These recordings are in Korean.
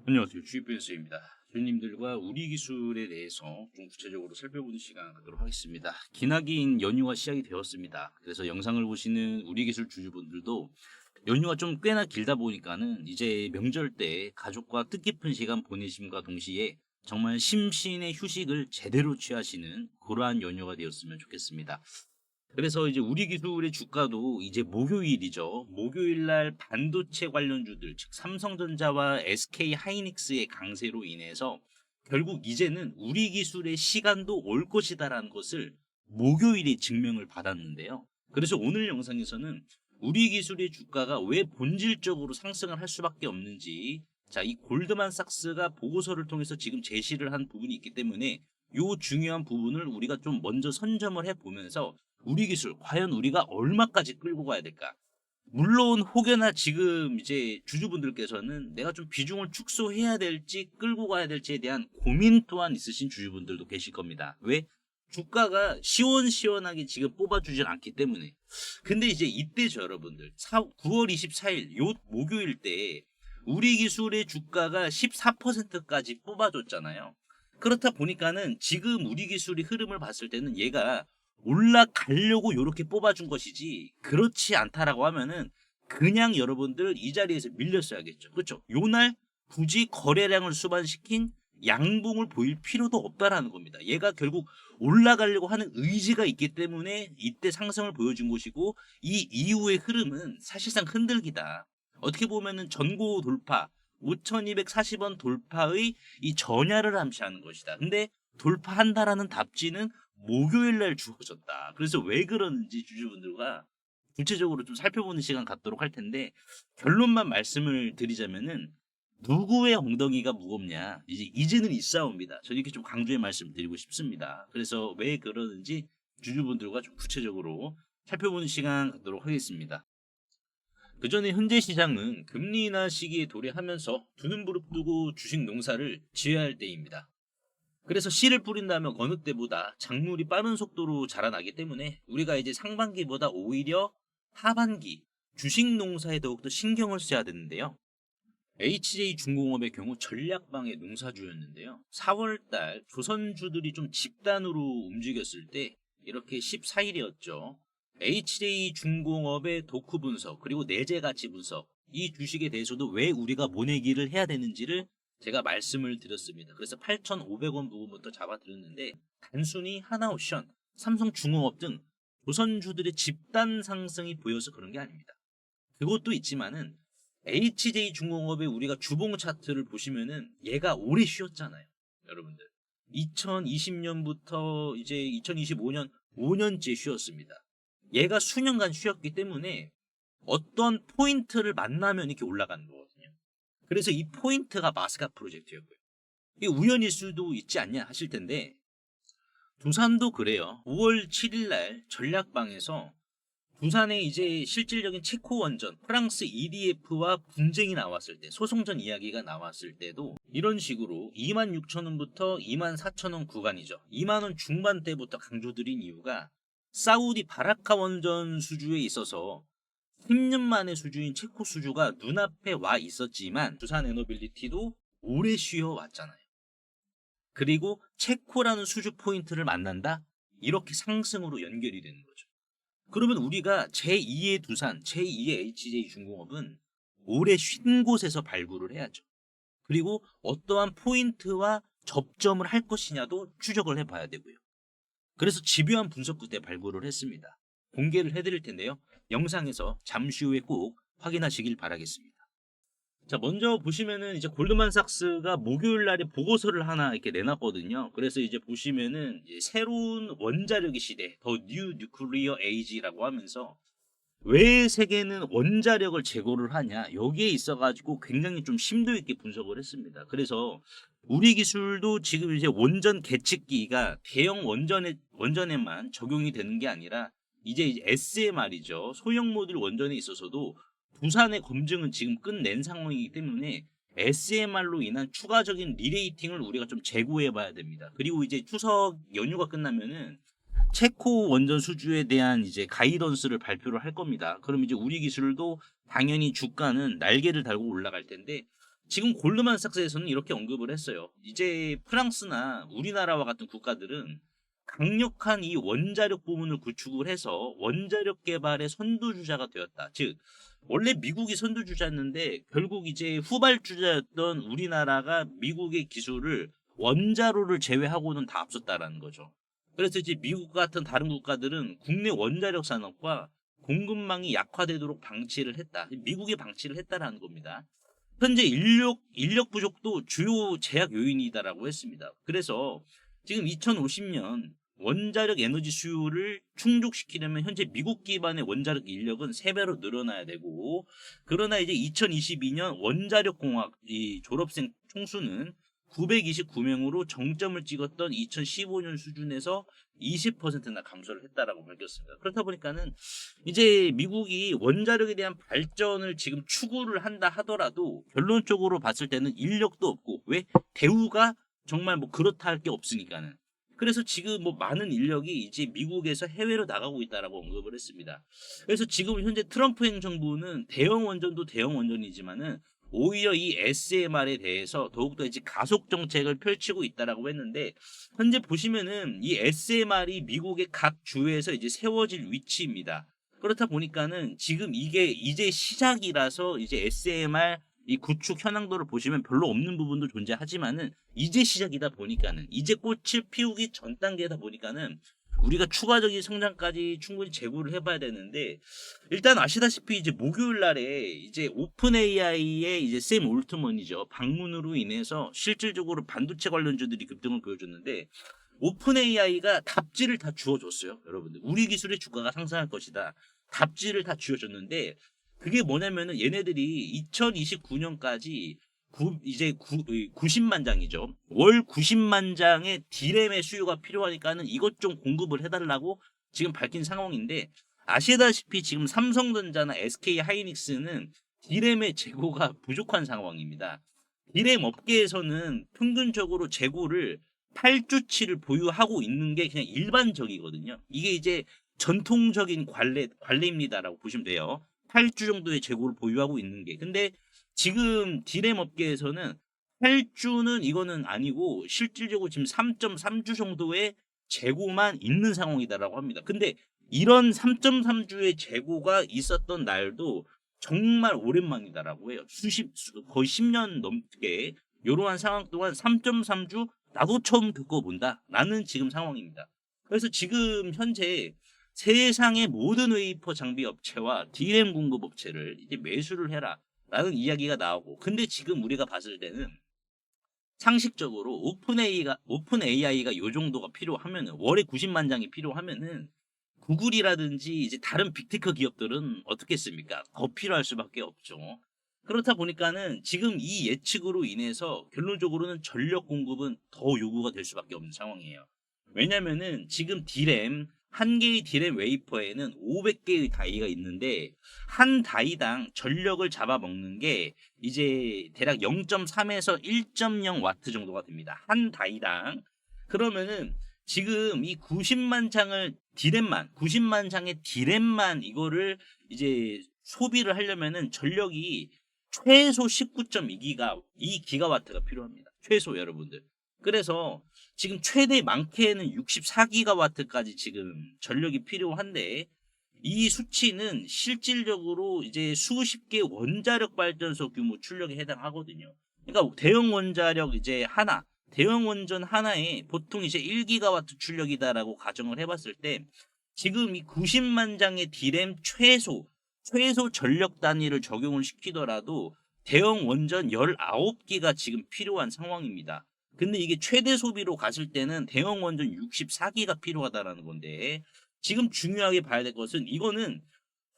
안녕하세요. 주입변수입니다. 주님들과 우리 기술에 대해서 좀 구체적으로 살펴보는 시간 갖도록 하겠습니다. 기나긴 연휴가 시작이 되었습니다. 그래서 영상을 보시는 우리 기술 주주분들도 연휴가 좀 꽤나 길다 보니까는 이제 명절 때 가족과 뜻깊은 시간 보내심과 동시에 정말 심신의 휴식을 제대로 취하시는 그러한 연휴가 되었으면 좋겠습니다. 그래서 이제 우리 기술의 주가도 이제 목요일이죠. 목요일 날 반도체 관련주들, 즉 삼성전자와 SK 하이닉스의 강세로 인해서 결국 이제는 우리 기술의 시간도 올 것이다라는 것을 목요일에 증명을 받았는데요. 그래서 오늘 영상에서는 우리 기술의 주가가 왜 본질적으로 상승을 할 수밖에 없는지, 자, 이 골드만삭스가 보고서를 통해서 지금 제시를 한 부분이 있기 때문에 요 중요한 부분을 우리가 좀 먼저 선점을 해보면서 우리 기술 과연 우리가 얼마까지 끌고 가야 될까? 물론 혹여나 지금 이제 주주분들께서는 내가 좀 비중을 축소해야 될지 끌고 가야 될지에 대한 고민 또한 있으신 주주분들도 계실 겁니다. 왜? 주가가 시원시원하게 지금 뽑아주질 않기 때문에. 근데 이제 이때죠, 여러분들. 9월 24일 요 목요일 때 우리 기술의 주가가 14%까지 뽑아줬잖아요. 그렇다 보니까는 지금 우리 기술의 흐름을 봤을 때는 얘가 올라가려고 이렇게 뽑아준 것이지 그렇지 않다라고 하면은 그냥 여러분들 이 자리에서 밀렸어야겠죠. 그렇죠? 요날 굳이 거래량을 수반시킨 양봉을 보일 필요도 없다라는 겁니다. 얘가 결국 올라가려고 하는 의지가 있기 때문에 이때 상승을 보여준 것이고 이 이후의 흐름은 사실상 흔들기다. 어떻게 보면은 전고 돌파 5240원 돌파의 이 전야를 암시하는 것이다. 근데 돌파한다라는 답지는 목요일 날 주어졌다. 그래서 왜 그러는지 주주분들과 구체적으로 좀 살펴보는 시간 갖도록 할 텐데 결론만 말씀을 드리자면은 누구의 엉덩이가 무겁냐 이제는 이 싸움입니다. 저는 이렇게 좀 강조의 말씀드리고 싶습니다. 그래서 왜 그러는지 주주분들과 좀 구체적으로 살펴보는 시간 갖도록 하겠습니다. 그 전에 현재 시장은 금리 인하 시기에 도래하면서 두 눈 부릅뜨고 주식 농사를 지어야 할 때입니다. 그래서 씨를 뿌린다면 어느 때보다 작물이 빠른 속도로 자라나기 때문에 우리가 이제 상반기보다 오히려 하반기 주식 농사에 더욱더 신경을 써야 되는데요. HJ중공업의 경우 전략방의 농사주였는데요. 4월달 조선주들이 좀 집단으로 움직였을 때 이렇게 14일이었죠. HJ중공업의 도크 분석 그리고 내재 가치 분석 이 주식에 대해서도 왜 우리가 모내기를 해야 되는지를 제가 말씀을 드렸습니다. 그래서 8,500원 부분부터 잡아드렸는데 단순히 하나옵션, 삼성중공업 등 조선주들의 집단 상승이 보여서 그런 게 아닙니다. 그것도 있지만은 HJ중공업의 우리가 주봉 차트를 보시면은 얘가 오래 쉬었잖아요. 여러분들. 2020년부터 이제 2025년 5년째 쉬었습니다. 얘가 수년간 쉬었기 때문에 어떤 포인트를 만나면 이렇게 올라가는 거거든요. 그래서 이 포인트가 마스카 프로젝트였고요. 이게 우연일 수도 있지 않냐 하실 텐데 두산도 그래요. 5월 7일 날 전략방에서 두산의 이제 실질적인 체코 원전 프랑스 EDF와 분쟁이 나왔을 때 소송전 이야기가 나왔을 때도 이런 식으로 26,000원부터 24,000원 구간이죠. 2만원 중반대부터 강조드린 이유가 사우디 바라카 원전 수주에 있어서 10년 만의 수주인 체코 수주가 눈앞에 와 있었지만 두산 에너빌리티도 오래 쉬어왔잖아요. 그리고 체코라는 수주 포인트를 만난다? 이렇게 상승으로 연결이 되는 거죠. 그러면 우리가 제2의 두산, 제2의 HJ중공업은 오래 쉰 곳에서 발굴을 해야죠. 그리고 어떠한 포인트와 접점을 할 것이냐도 추적을 해봐야 되고요. 그래서 집요한 분석 끝에 발굴을 했습니다. 공개를 해드릴 텐데요. 영상에서 잠시 후에 꼭 확인하시길 바라겠습니다. 자, 먼저 보시면은 이제 골드만삭스가 목요일 날에 보고서를 하나 이렇게 내놨거든요. 그래서 이제 보시면은 이제 새로운 원자력의 시대, 더 뉴 뉴클리어 에이지라고 하면서 왜 세계는 원자력을 재고를 하냐 여기에 있어가지고 굉장히 좀 심도 있게 분석을 했습니다. 그래서 우리 기술도 지금 이제 원전 계측기가 대형 원전에만 적용이 되는 게 아니라 이제 SMR이죠. 소형 모듈 원전에 있어서도 부산의 검증은 지금 끝낸 상황이기 때문에 SMR로 인한 추가적인 리레이팅을 우리가 좀 재고해 봐야 됩니다. 그리고 이제 추석 연휴가 끝나면은 체코 원전 수주에 대한 이제 가이던스를 발표를 할 겁니다. 그럼 이제 우리 기술도 당연히 주가는 날개를 달고 올라갈 텐데 지금 골드만삭스에서는 이렇게 언급을 했어요. 이제 프랑스나 우리나라와 같은 국가들은 강력한 이 원자력 부문을 구축을 해서 원자력 개발의 선두주자가 되었다. 즉 원래 미국이 선두주자였는데 결국 이제 후발주자였던 우리나라가 미국의 기술을 원자로를 제외하고는 다 앞섰다라는 거죠. 그래서 이제 미국 같은 다른 국가들은 국내 원자력 산업과 공급망이 약화되도록 방치를 했다. 미국이 방치를 했다라는 겁니다. 현재 인력 부족도 주요 제약 요인이다라고 했습니다. 그래서 지금 2050년 원자력 에너지 수요를 충족시키려면 현재 미국 기반의 원자력 인력은 3배로 늘어나야 되고, 그러나 이제 2022년 원자력 공학 이 졸업생 총수는 929명으로 정점을 찍었던 2015년 수준에서 20%나 감소를 했다라고 밝혔습니다. 그렇다 보니까는 이제 미국이 원자력에 대한 발전을 지금 추구를 한다 하더라도 결론적으로 봤을 때는 인력도 없고, 왜? 대우가 정말 뭐 그렇다 할 게 없으니까는. 그래서 지금 뭐 많은 인력이 이제 미국에서 해외로 나가고 있다라고 언급을 했습니다. 그래서 지금 현재 트럼프 행정부는 대형 원전도 대형 원전이지만은 오히려 이 SMR에 대해서 더욱더 이제 가속 정책을 펼치고 있다라고 했는데, 현재 보시면은 이 SMR이 미국의 각 주에서 이제 세워질 위치입니다. 그렇다 보니까는 지금 이게 이제 시작이라서 이제 SMR 이 구축 현황도를 보시면 별로 없는 부분도 존재하지만은 이제 시작이다 보니까는, 이제 꽃을 피우기 전 단계다 보니까는 우리가 추가적인 성장까지 충분히 재고를 해봐야 되는데, 일단 아시다시피 이제 목요일 날에 이제 오픈 AI의 이제 샘 올트먼이죠. 방문으로 인해서 실질적으로 반도체 관련주들이 급등을 보여줬는데, 오픈 AI가 답지를 다 주어줬어요. 여러분들, 우리 기술의 주가가 상승할 것이다. 답지를 다 주어줬는데, 그게 뭐냐면은 얘네들이 2029년까지 이제 90만 장이죠. 월 90만 장의 D램의 수요가 필요하니까는 이것 좀 공급을 해달라고 지금 밝힌 상황인데, 아시다시피 지금 삼성전자나 SK 하이닉스는 D램의 재고가 부족한 상황입니다. D램 업계에서는 평균적으로 재고를 8주치를 보유하고 있는 게 그냥 일반적이거든요. 이게 이제 전통적인 관례입니다라고 보시면 돼요. 8주 정도의 재고를 보유하고 있는 게. 근데 지금 D램 업계에서는 8주는 이거는 아니고 실질적으로 지금 3.3주 정도의 재고만 있는 상황이다라고 합니다. 근데 이런 3.3주의 재고가 있었던 날도 정말 오랜만이다라고 해요. 거의 10년 넘게 이러한 상황 동안 3.3주 나도 처음 겪어본다 라는 지금 상황입니다. 그래서 지금 현재 세상의 모든 웨이퍼 장비 업체와 D램 공급 업체를 이제 매수를 해라 라는 이야기가 나오고, 근데 지금 우리가 봤을 때는 상식적으로 오픈 AI가 요 정도가 필요하면은, 월에 90만 장이 필요하면은 구글이라든지 이제 다른 빅테크 기업들은 어떻겠습니까? 더 필요할 수밖에 없죠. 그렇다 보니까는 지금 이 예측으로 인해서 결론적으로는 전력 공급은 더 요구가 될 수밖에 없는 상황이에요. 왜냐면은 지금 D램 한 개의 D램 웨이퍼에는 500개의 다이가 있는데, 한 다이당 전력을 잡아먹는 게 이제 대략 0.3에서 1.0 와트 정도가 됩니다. 한 다이당. 그러면은 지금 이 90만 장을 D램만, 90만 장의 D램만 이거를 이제 소비를 하려면은 전력이 최소 19.2기가와트가 필요합니다. 최소, 여러분들. 그래서 지금 최대 많게는 64기가와트까지 지금 전력이 필요한데, 이 수치는 실질적으로 이제 수십 개 원자력 발전소 규모 출력에 해당하거든요. 그러니까 대형 원자력 이제 하나, 대형 원전 하나에 보통 이제 1기가와트 출력이다라고 가정을 해봤을 때, 지금 이 90만 장의 D램 최소 전력 단위를 적용을 시키더라도 대형 원전 19기가 지금 필요한 상황입니다. 근데 이게 최대 소비로 갔을 때는 대형 원전 64기가 필요하다라는 건데, 지금 중요하게 봐야 될 것은 이거는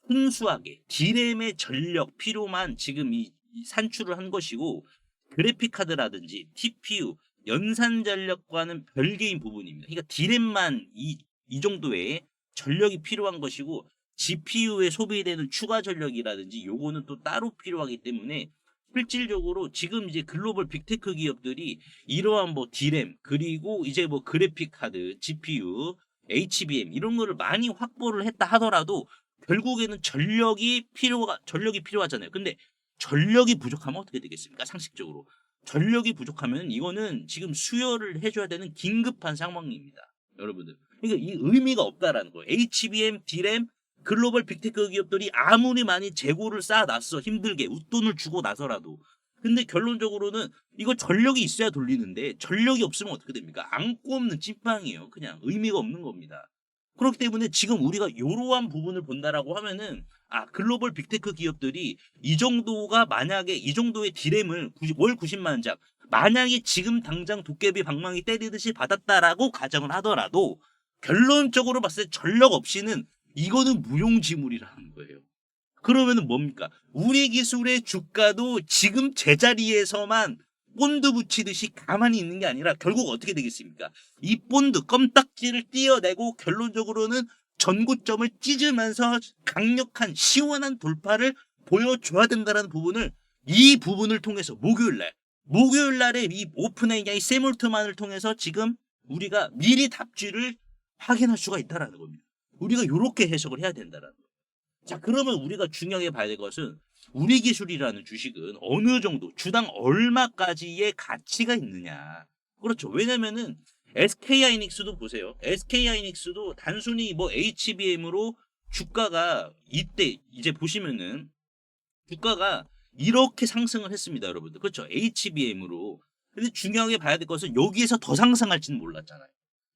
순수하게 D램의 전력 필요만 지금 이 산출을 한 것이고, 그래픽 카드라든지 TPU, 연산 전력과는 별개인 부분입니다. 그러니까 D램만 이 정도의 전력이 필요한 것이고, GPU에 소비되는 추가 전력이라든지 요거는 또 따로 필요하기 때문에, 실질적으로 지금 이제 글로벌 빅테크 기업들이 이러한 뭐 D램, 그리고 이제 뭐 그래픽 카드, GPU, HBM 이런 거를 많이 확보를 했다 하더라도 결국에는 전력이 필요하잖아요. 근데 전력이 부족하면 어떻게 되겠습니까? 상식적으로. 전력이 부족하면 이거는 지금 수혈을 해줘야 되는 긴급한 상황입니다. 여러분들. 그러니까 이 의미가 없다라는 거예요. HBM, D램, 글로벌 빅테크 기업들이 아무리 많이 재고를 쌓아놨어. 힘들게 웃돈을 주고 나서라도. 근데 결론적으로는 이거 전력이 있어야 돌리는데 전력이 없으면 어떻게 됩니까? 안고 없는 찐빵이에요. 그냥 의미가 없는 겁니다. 그렇기 때문에 지금 우리가 이러한 부분을 본다라고 하면은 글로벌 빅테크 기업들이 이 정도가 만약에 이 정도의 디램을 월 90만 장 만약에 지금 당장 도깨비 방망이 때리듯이 받았다라고 가정을 하더라도 결론적으로 봤을 때 전력 없이는 이거는 무용지물이라는 거예요. 그러면은 뭡니까? 우리 기술의 주가도 지금 제자리에서만 본드 붙이듯이 가만히 있는 게 아니라 결국 어떻게 되겠습니까? 이 본드 껌딱지를 띄어내고 결론적으로는 전고점을 찢으면서 강력한 시원한 돌파를 보여줘야 된다는 부분을 이 부분을 통해서 목요일 날에 이 오픈 AI 세몰트만을 통해서 지금 우리가 미리 답지를 확인할 수가 있다라는 겁니다. 우리가 이렇게 해석을 해야 된다라는 거예요. 자, 그러면 우리가 중요하게 봐야 될 것은 우리 기술이라는 주식은 어느 정도 주당 얼마까지의 가치가 있느냐. 그렇죠. 왜냐면은 SK하이닉스도 보세요. SK하이닉스도 단순히 뭐 HBM으로 주가가 이때 이제 보시면은 주가가 이렇게 상승을 했습니다, 여러분들. 그렇죠. HBM으로. 근데 중요하게 봐야 될 것은 여기에서 더 상승할지는 몰랐잖아요.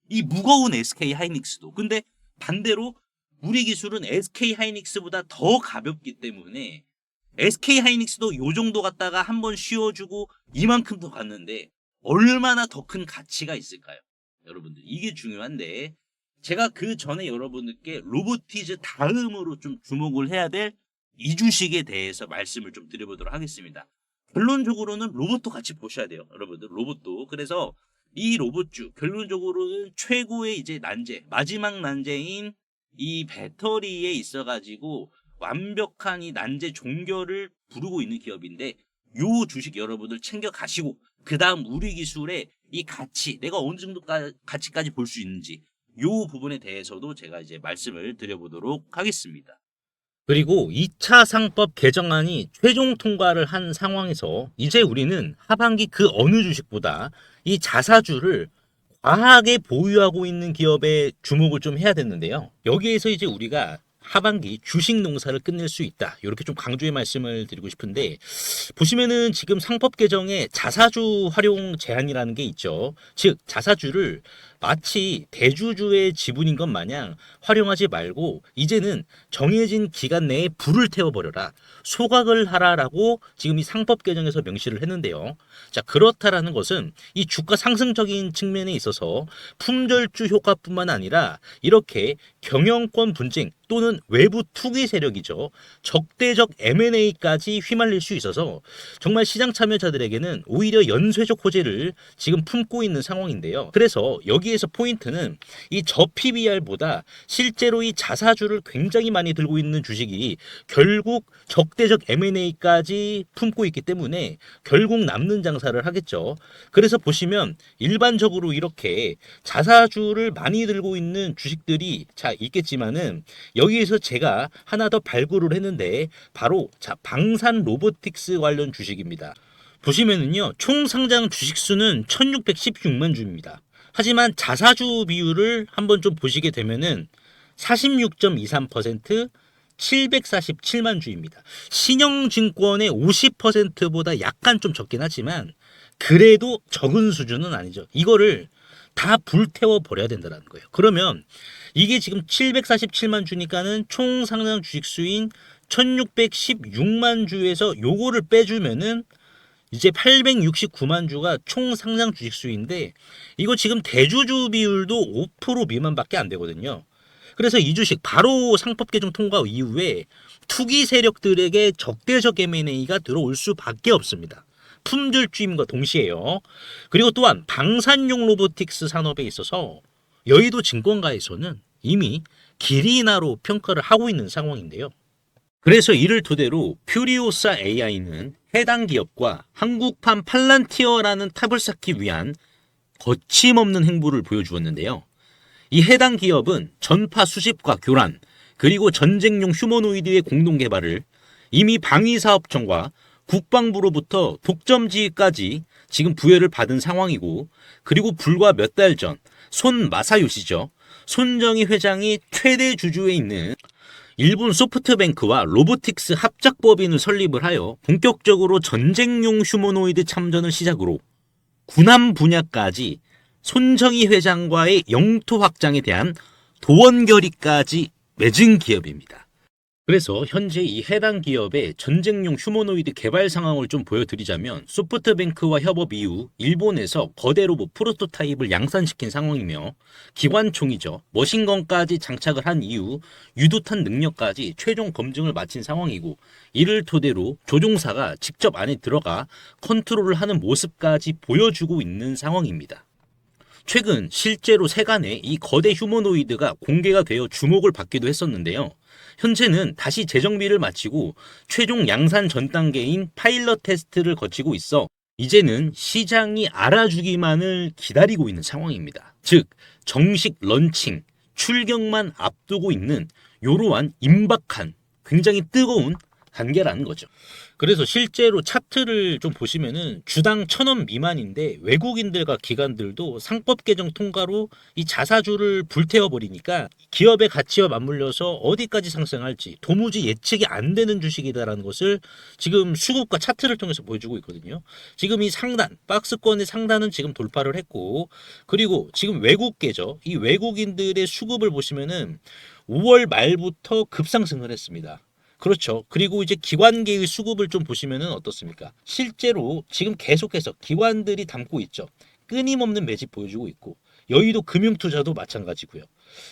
이 무거운 SK하이닉스도. 근데 반대로 우리 기술은 SK하이닉스보다 더 가볍기 때문에 SK하이닉스도 요 정도 갔다가 한번 쉬어주고 이만큼 더 갔는데 얼마나 더 큰 가치가 있을까요? 여러분들 이게 중요한데 제가 그 전에 여러분들께 로보티즈 다음으로 좀 주목을 해야 될 이 주식에 대해서 말씀을 좀 드려보도록 하겠습니다. 결론적으로는 로봇도 같이 보셔야 돼요. 여러분들 로봇도. 그래서 이 로봇주 결론적으로는 최고의 이제 난제 마지막 난제인 이 배터리에 있어가지고 완벽한 이 난제 종결을 부르고 있는 기업인데 요 주식 여러분들 챙겨 가시고 그 다음 우리 기술의 이 가치 내가 어느 정도 가치까지 볼 수 있는지 요 부분에 대해서도 제가 이제 말씀을 드려보도록 하겠습니다. 그리고 2차 상법 개정안이 최종 통과를 한 상황에서 이제 우리는 하반기 그 어느 주식보다 이 자사주를 과하게 보유하고 있는 기업에 주목을 좀 해야 되는데요. 여기에서 이제 우리가 하반기 주식 농사를 끝낼 수 있다. 이렇게 좀 강조의 말씀을 드리고 싶은데 보시면은 지금 상법 개정에 자사주 활용 제한이라는 게 있죠. 즉 자사주를 마치 대주주의 지분인 것 마냥 활용하지 말고 이제는 정해진 기간 내에 불을 태워버려라. 소각을 하라라고 지금 이 상법 개정에서 명시를 했는데요. 자, 그렇다라는 것은 이 주가 상승적인 측면에 있어서 품절주 효과뿐만 아니라 이렇게 경영권 분쟁 또는 외부 투기 세력이죠. 적대적 M&A까지 휘말릴 수 있어서 정말 시장 참여자들에게는 오히려 연쇄적 호재를 지금 품고 있는 상황인데요. 그래서 여기에서 포인트는 이 저 PBR보다 실제로 이 자사주를 굉장히 많이 들고 있는 주식이 결국 적대적 M&A까지 품고 있기 때문에 결국 남는 장사를 하겠죠. 그래서 보시면 일반적으로 이렇게 자사주를 많이 들고 있는 주식들이 있겠지만은 여기에서 제가 하나 더 발굴을 했는데 바로 방산 로보틱스 관련 주식입니다. 보시면은요 총 상장 주식 수는 1616만 주입니다. 하지만 자사주 비율을 한번 좀 보시게 되면은 46.23% 747만 주입니다. 신영증권의 50%보다 약간 좀 적긴 하지만 그래도 적은 수준은 아니죠. 이거를 다 불태워 버려야 된다는 거예요. 그러면 이게 지금 747만 주니까는 총 상장 주식 수인 1616만 주에서 요거를 빼주면은 이제 869만 주가 총 상장 주식 수인데 이거 지금 대주주 비율도 5% 미만밖에 안 되거든요. 그래서 이 주식 바로 상법 개정 통과 이후에 투기 세력들에게 적대적 M&A가 들어올 수밖에 없습니다. 품절주임과 동시에요. 그리고 또한 방산용 로보틱스 산업에 있어서 여의도 증권가에서는 이미 기리나로 평가를 하고 있는 상황인데요. 그래서 이를 토대로 퓨리오사 AI는 해당 기업과 한국판 팔란티어라는 탑을 쌓기 위한 거침없는 행보를 보여주었는데요. 이 해당 기업은 전파 수집과 교란 그리고 전쟁용 휴머노이드의 공동 개발을 이미 방위사업청과 국방부로부터 독점지휘까지 지금 부여를 받은 상황이고, 그리고 불과 몇 달 전 손 마사요시죠. 손정희 회장이 최대 주주에 있는 일본 소프트뱅크와 로보틱스 합작법인을 설립을 하여 본격적으로 전쟁용 휴머노이드 참전을 시작으로 군함 분야까지 손정희 회장과의 영토 확장에 대한 도원 결의까지 맺은 기업입니다. 그래서 현재 이 해당 기업의 전쟁용 휴머노이드 개발 상황을 좀 보여드리자면, 소프트뱅크와 협업 이후 일본에서 거대 로봇 프로토타입을 양산시킨 상황이며, 기관총이죠, 머신건까지 장착을 한 이후 유도탄 능력까지 최종 검증을 마친 상황이고, 이를 토대로 조종사가 직접 안에 들어가 컨트롤을 하는 모습까지 보여주고 있는 상황입니다. 최근 실제로 세간에 이 거대 휴머노이드가 공개가 되어 주목을 받기도 했었는데요. 현재는 다시 재정비를 마치고 최종 양산 전 단계인 파일럿 테스트를 거치고 있어 이제는 시장이 알아주기만을 기다리고 있는 상황입니다. 즉 정식 런칭, 출격만 앞두고 있는 이러한 임박한 굉장히 뜨거운 단계라는 거죠. 그래서 실제로 차트를 좀 보시면은 주당 1,000원 미만인데, 외국인들과 기관들도 상법 개정 통과로 이 자사주를 불태워 버리니까 기업의 가치와 맞물려서 어디까지 상승할지 도무지 예측이 안 되는 주식이다라는 것을 지금 수급과 차트를 통해서 보여주고 있거든요. 지금 이 상단, 박스권의 상단은 지금 돌파를 했고, 그리고 지금 외국계죠. 이 외국인들의 수급을 보시면은 5월 말부터 급상승을 했습니다. 그렇죠. 그리고 이제 기관계의 수급을 좀 보시면은 어떻습니까? 실제로 지금 계속해서 기관들이 담고 있죠. 끊임없는 매집 보여주고 있고, 여의도 금융투자도 마찬가지고요.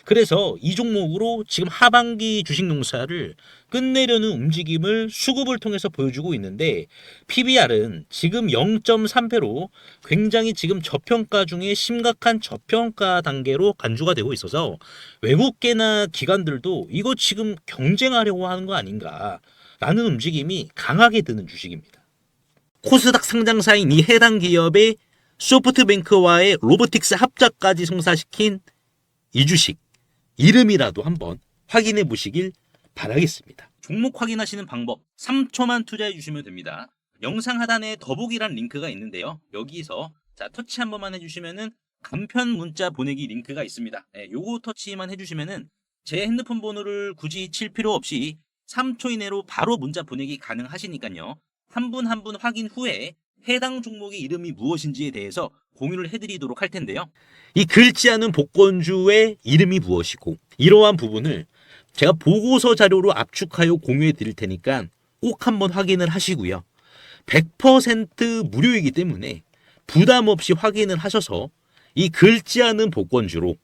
그래서 이 종목으로 지금 하반기 주식농사를 끝내려는 움직임을 수급을 통해서 보여주고 있는데, PBR은 지금 0.3배로 굉장히 지금 저평가 중에 심각한 저평가 단계로 간주가 되고 있어서 외국계나 기관들도 이거 지금 경쟁하려고 하는 거 아닌가라는 움직임이 강하게 드는 주식입니다. 코스닥 상장사인 이 해당 기업의 소프트뱅크와의 로보틱스 합작까지 성사시킨 이 주식 이름이라도 한번 확인해 보시길 바라겠습니다. 종목 확인하시는 방법 3초만 투자해 주시면 됩니다. 영상 하단에 더보기란 링크가 있는데요. 여기서 터치 한 번만 해주시면은 간편 문자 보내기 링크가 있습니다. 요거 터치만 해주시면은 제 핸드폰 번호를 굳이 칠 필요 없이 3초 이내로 바로 문자 보내기 가능하시니까요. 한 분 한 분 확인 후에 해당 종목의 이름이 무엇인지에 대해서 공유를 해드리도록 할 텐데요. 이 긁지 않은 복권주의 이름이 무엇이고, 이러한 부분을 제가 보고서 자료로 압축하여 공유해 드릴 테니까 꼭 한번 확인을 하시고요. 100% 무료이기 때문에 부담 없이 확인을 하셔서 이 긁지 않은 복권주로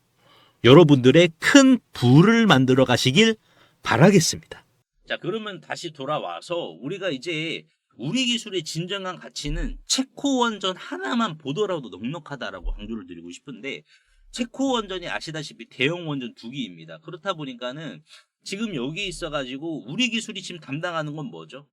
여러분들의 큰 부를 만들어 가시길 바라겠습니다. 자, 그러면 다시 돌아와서 우리가 이제 우리 기술의 진정한 가치는 체코 원전 하나만 보더라도 넉넉하다라고 강조를 드리고 싶은데, 체코 원전이 아시다시피 대형 원전 2기입니다. 그렇다 보니까는 지금 여기 있어가지고 우리 기술이 지금 담당하는 건 뭐죠?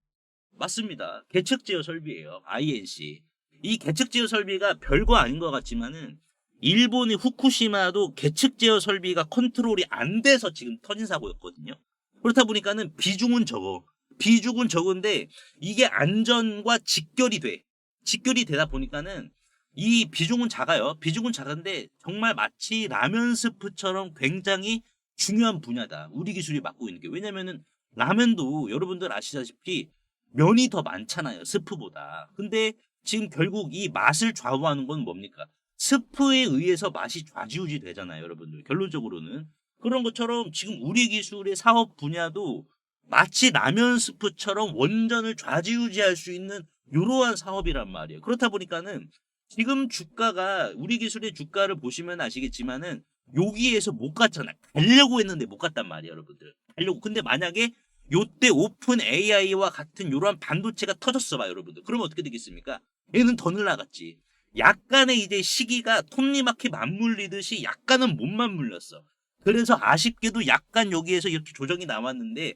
맞습니다. 계측 제어 설비예요. INC. 이 계측 제어 설비가 별거 아닌 것 같지만은 일본의 후쿠시마도 계측 제어 설비가 컨트롤이 안 돼서 지금 터진 사고였거든요. 그렇다 보니까는 비중은 적어. 비중은 적은데 이게 안전과 직결이 돼. 직결이 되다 보니까는 이 비중은 작아요. 비중은 작은데 정말 마치 라면 스프처럼 굉장히 중요한 분야다. 우리 기술이 맡고 있는 게. 왜냐면은 라면도 여러분들 아시다시피 면이 더 많잖아요. 스프보다. 근데 지금 결국 이 맛을 좌우하는 건 뭡니까? 스프에 의해서 맛이 좌지우지 되잖아요. 여러분들. 결론적으로는. 그런 것처럼 지금 우리 기술의 사업 분야도 마치 라면 스프처럼 원전을 좌지우지할 수 있는 이러한 사업이란 말이에요. 그렇다 보니까는 지금 주가가 우리 기술의 주가를 보시면 아시겠지만은 여기에서 못 갔잖아. 가려고 했는데 못 갔단 말이에요, 여러분들. 가려고. 근데 만약에 요때 오픈 AI와 같은 이러한 반도체가 터졌어 봐, 여러분들. 그러면 어떻게 되겠습니까? 얘는 더 늘어나갔지. 약간의 이제 시기가 톱니바퀴 맞물리듯이 약간은 못 맞물렸어. 그래서 아쉽게도 약간 여기에서 이렇게 조정이 나왔는데,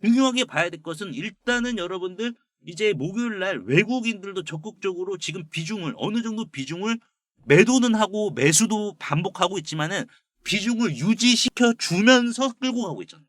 중요하게 봐야 될 것은 일단은 여러분들 이제 목요일 날 외국인들도 적극적으로 지금 비중을 어느 정도 비중을 매도는 하고 매수도 반복하고 있지만은 비중을 유지시켜 주면서 끌고 가고 있잖아요.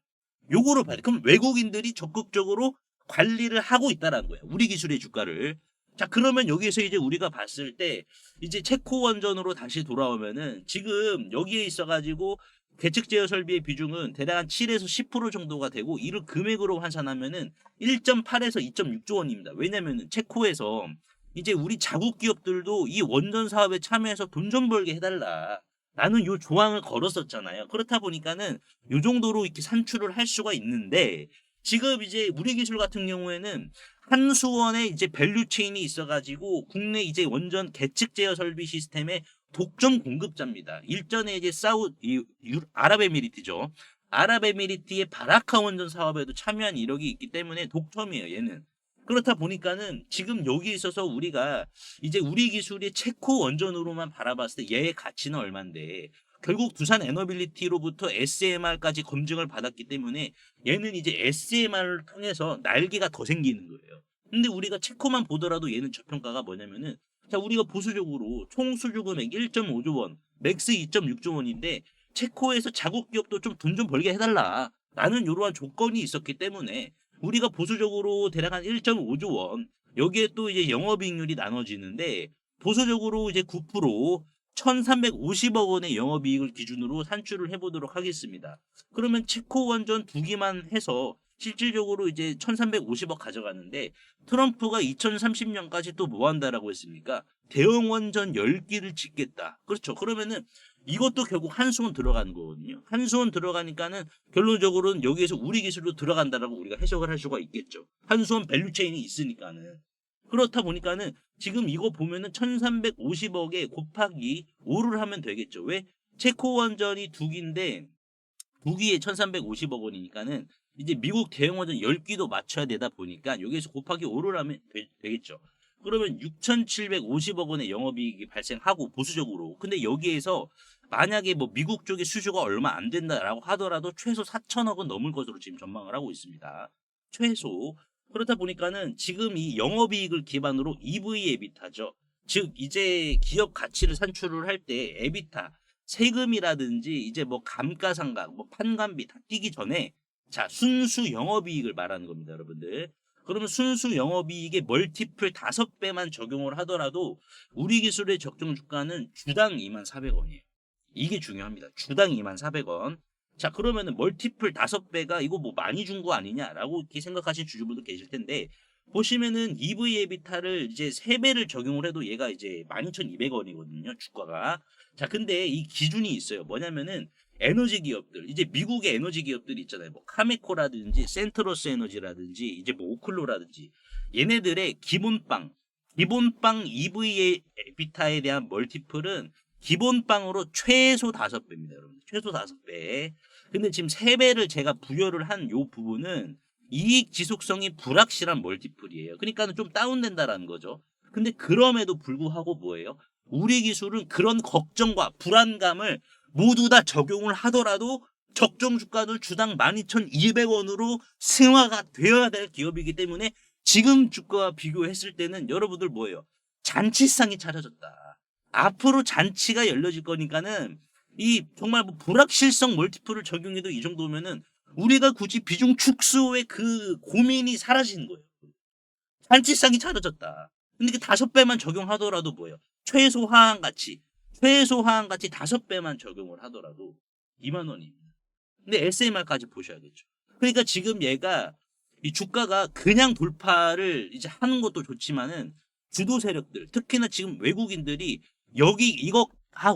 요거를 봐야 돼. 그럼 외국인들이 적극적으로 관리를 하고 있다라는 거예요. 우리 기술의 주가를. 자, 그러면 여기에서 이제 우리가 봤을 때 이제 체코 원전으로 다시 돌아오면은 지금 여기에 있어가지고 계측 제어 설비의 비중은 대략 한 7에서 10% 정도가 되고 이를 금액으로 환산하면은 1.8에서 2.6조 원입니다. 왜냐면은 체코에서 이제 우리 자국 기업들도 이 원전 사업에 참여해서 돈 좀 벌게 해달라. 나는 요 조항을 걸었었잖아요. 그렇다 보니까는 요 정도로 이렇게 산출을 할 수가 있는데 지금 이제 우리 기술 같은 경우에는 한수원에 이제 밸류 체인이 있어가지고 국내 이제 원전 계측 제어 설비 시스템의 독점 공급자입니다. 일전에 이제 아랍에미리트죠. 아랍에미리트의 바라카 원전 사업에도 참여한 이력이 있기 때문에 독점이에요, 얘는. 그렇다 보니까는 지금 여기 있어서 우리가 이제 우리 기술이 체코 원전으로만 바라봤을 때 얘의 가치는 얼만데 결국 두산 에너빌리티로부터 SMR까지 검증을 받았기 때문에 얘는 이제 SMR을 통해서 날개가 더 생기는 거예요. 근데 우리가 체코만 보더라도 얘는 저평가가 뭐냐면은 자, 우리가 보수적으로 총 수주 금액 1.5조 원, 맥스 2.6조 원인데 체코에서 자국 기업도 좀 돈 좀 벌게 해달라. 라는 이러한 조건이 있었기 때문에 우리가 보수적으로 대략 한 1.5조 원, 여기에 또 이제 영업이익률이 나눠지는데 보수적으로 이제 9% 1,350억 원의 영업이익을 기준으로 산출을 해보도록 하겠습니다. 그러면 체코 원전 2기만 해서 실질적으로 이제 1,350억 가져가는데 트럼프가 2030년까지 또 뭐 한다라고 했습니까? 대형 원전 10기를 짓겠다. 그렇죠. 그러면은 이것도 결국 한수원 들어가는 거거든요. 한수원 들어가니까는 결론적으로는 여기에서 우리 기술로 들어간다라고 우리가 해석을 할 수가 있겠죠. 한수원 밸류체인이 있으니까는. 그렇다 보니까는 지금 이거 보면은 1,350억에 곱하기 5를 하면 되겠죠. 왜? 체코 원전이 2기인데 2기에 1,350억 원이니까는 이제 미국 대형 원전 10기도 맞춰야 되다 보니까 여기에서 곱하기 5를 하면 되겠죠. 그러면 6,750억 원의 영업이익이 발생하고 보수적으로. 근데 여기에서 만약에 뭐 미국 쪽의 수주가 얼마 안 된다라고 하더라도 최소 4천억은 넘을 것으로 지금 전망을 하고 있습니다. 최소. 그렇다 보니까는 지금 이 영업이익을 기반으로 EV 에비타죠. 즉 이제 기업 가치를 산출을 할 때 에비타, 세금이라든지 이제 뭐 감가상각, 뭐 판관비 다 뛰기 전에 자 순수 영업이익을 말하는 겁니다, 여러분들. 그러면 순수 영업이익의 멀티플 5배만 적용을 하더라도 우리 기술의 적정 주가는 주당 24,000원이에요. 이게 중요합니다. 주당 24,000원. 자, 그러면은 멀티플 5배가 이거 뭐 많이 준 거 아니냐라고 이렇게 생각하시는 주주분도 계실 텐데 보시면은 EV 에비타를 이제 3배를 적용을 해도 얘가 이제 12,200원이거든요, 주가가. 자, 근데 이 기준이 있어요. 뭐냐면은 에너지 기업들, 이제 미국의 에너지 기업들이 있잖아요. 뭐 카메코라든지 센트러스 에너지라든지 이제 뭐 오클로라든지 얘네들의 기본빵 EV 에비타에 대한 멀티플은 기본빵으로 최소 5배입니다, 여러분. 최소 5배. 근데 지금 3배를 제가 부여를 한 요 부분은 이익 지속성이 불확실한 멀티플이에요. 그러니까 좀 다운된다라는 거죠. 근데 그럼에도 불구하고 뭐예요? 우리 기술은 그런 걱정과 불안감을 모두 다 적용을 하더라도 적정 주가는 주당 12,200원으로 승화가 되어야 될 기업이기 때문에 지금 주가와 비교했을 때는 여러분들 뭐예요? 잔치상이 차려졌다. 앞으로 잔치가 열려질 거니까는 이 정말 뭐 불확실성 멀티플을 적용해도 이 정도면은 우리가 굳이 비중 축소의 그 고민이 사라지는 거예요. 잔치상이 차려졌다. 근데 그 5배만 적용하더라도 뭐예요? 최소 하한 가치 5배만 적용을 하더라도 2만 원입니다. 근데 SMR까지 보셔야겠죠. 그러니까 지금 얘가 이 주가가 그냥 돌파를 이제 하는 것도 좋지만은 주도 세력들, 특히나 지금 외국인들이 여기 이거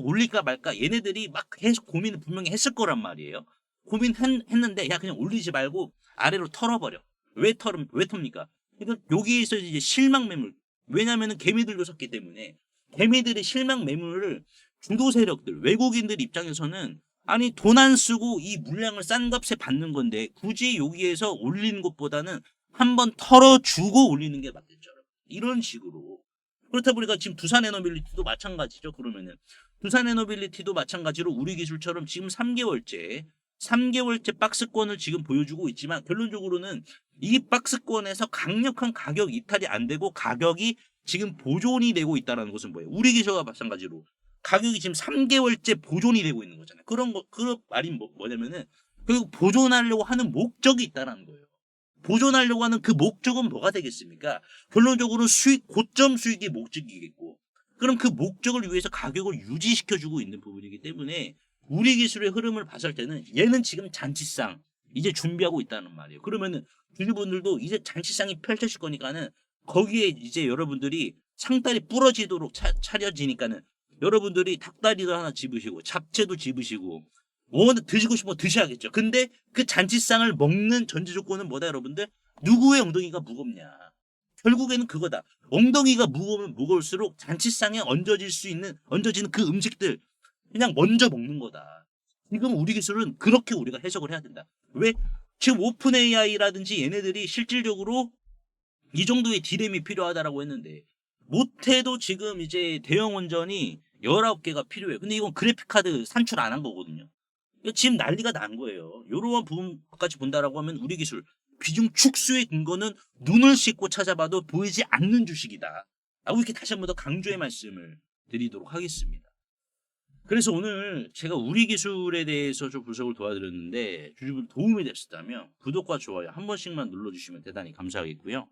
올릴까 말까 얘네들이 막 계속 고민을 분명히 했을 거란 말이에요. 고민했는데 야 그냥 올리지 말고 아래로 털어버려. 왜 텁니까? 그러니까 여기에서 이제 실망 매물. 왜냐면은 개미들도 섰기 때문에 개미들의 실망 매물을 주도 세력들, 외국인들 입장에서는 아니 돈 안 쓰고 이 물량을 싼 값에 받는 건데 굳이 여기에서 올리는 것보다는 한번 털어주고 올리는 게 맞겠죠. 이런 식으로. 그렇다 보니까 지금 두산 에너빌리티도 마찬가지죠. 그러면은 두산 에너빌리티도 마찬가지로 우리 기술처럼 지금 3개월째 박스권을 지금 보여주고 있지만 결론적으로는 이 박스권에서 강력한 가격 이탈이 안 되고 가격이 지금 보존이 되고 있다는 것은 뭐예요? 우리 기술과 마찬가지로 가격이 지금 3개월째 보존이 되고 있는 거잖아요. 그런 말이 뭐냐면은 결국 보존하려고 하는 목적이 있다는 거예요. 보존하려고 하는 그 목적은 뭐가 되겠습니까? 결론적으로 수익, 고점 수익이 목적이겠고, 그럼 그 목적을 위해서 가격을 유지시켜주고 있는 부분이기 때문에 우리 기술의 흐름을 봤을 때는 얘는 지금 잔치상 이제 준비하고 있다는 말이에요. 그러면은 주주분들도 이제 잔치상이 펼쳐질 거니까는 거기에 이제 여러분들이 상다리 부러지도록 차려지니까는 여러분들이 닭다리도 하나 집으시고 잡채도 집으시고 드시고 싶으면 드셔야겠죠. 근데 그 잔치상을 먹는 전제 조건은 뭐다 여러분들? 누구의 엉덩이가 무겁냐. 결국에는 그거다. 엉덩이가 무거우면 무거울수록 잔치상에 얹어지는 그 음식들 그냥 먼저 먹는 거다. 지금 우리 기술은 그렇게 우리가 해석을 해야 된다. 왜? 지금 오픈 AI라든지 얘네들이 실질적으로 이 정도의 디램이 필요하다라고 했는데 못해도 지금 이제 대형 원전이 19개가 필요해요. 근데 이건 그래픽카드 산출 안 한 거거든요. 이거 지금 난리가 난 거예요. 이러한 부분까지 본다라고 하면 우리 기술 비중 축소의 근거는 눈을 씻고 찾아봐도 보이지 않는 주식이다. 라고 이렇게 다시 한 번 더 강조의 말씀을 드리도록 하겠습니다. 그래서 오늘 제가 우리 기술에 대해서 좀 분석을 도와드렸는데 주주분 도움이 됐었다면 구독과 좋아요 한 번씩만 눌러주시면 대단히 감사하겠고요.